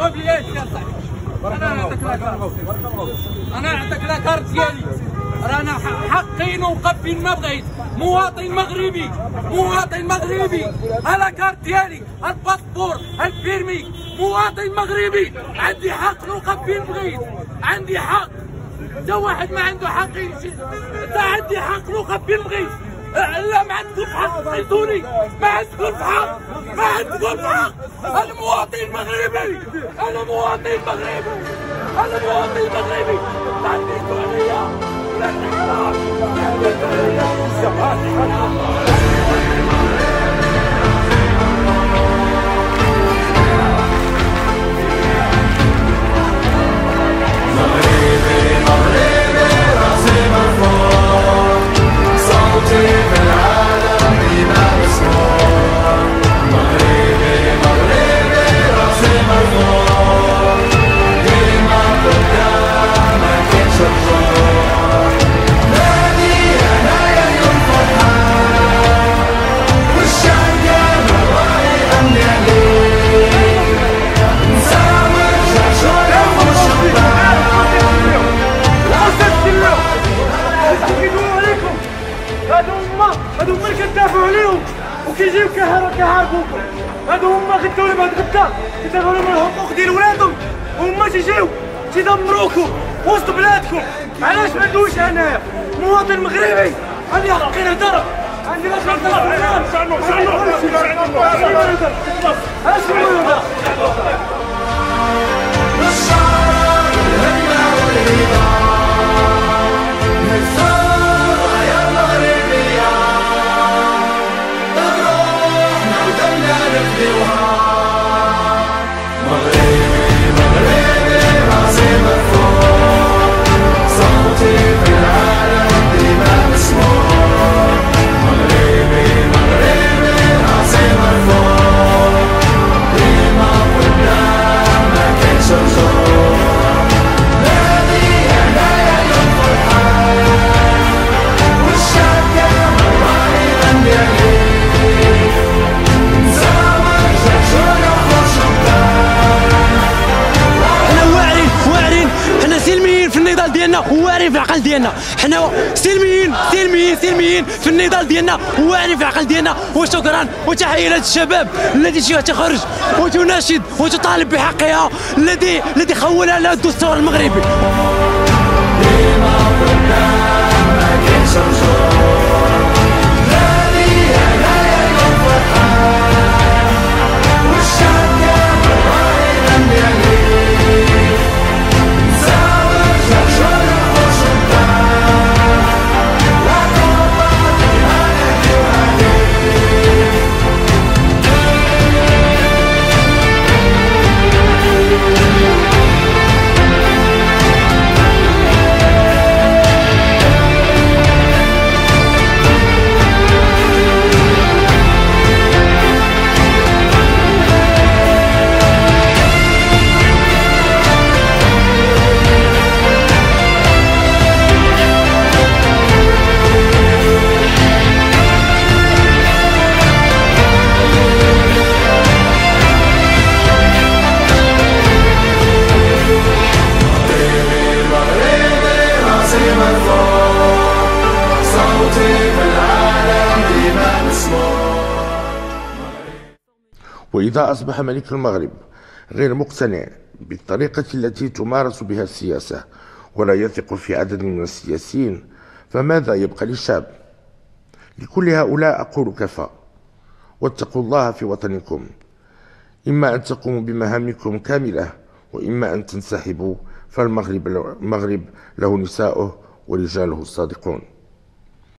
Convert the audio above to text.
وبليش يا صاحبي. انا نعطيك لاكارت ديالي. رانا حقي نوقف فين ما بغيت. مواطن مغربي، مواطن مغربي. لاكارت ديالي، الباسبور، البيرمي. مواطن مغربي، عندي حق نوقف فين بغيت. عندي حق. تا واحد ما عنده حق يمشي. تا عندي حق نوقف فين بغيت. لا ما عندكم حق تقيتوني. ما عندكم حق. ما عندكم حق. انا مواطن مغربي. انا مواطن مغربي. انا مواطن مغربي. تعديتوا عليا. هادو هما اللي كندافعوا عليهم وكيجيو كيحاربوكم. هادو هما غداو بعد غدا كيدافعوا على الحقوق ديال ولادهم وهما تيجيو تيدمروكم وسط بلادكم. علاش ما ندويش انايا مواطن مغربي عندي حقي نهضر. عندي باش نهضر. واعرين في العقل ديالنا. حنا سلميين سلميين سلميين في النضال ديالنا واعرين في العقل ديالنا. وشكرا وتحيه لهذا الشباب الذي تخرج وتناشد وتطالب بحقها الذي خولها لها الدستور المغربي. وإذا أصبح ملك المغرب غير مقتنع بالطريقة التي تمارس بها السياسة ولا يثق في عدد من السياسيين، فماذا يبقى للشعب؟ لكل هؤلاء أقول كفى، واتقوا الله في وطنكم. إما أن تقوموا بمهامكم كاملة وإما أن تنسحبوا، فالمغرب له نساؤه ورجاله الصادقون.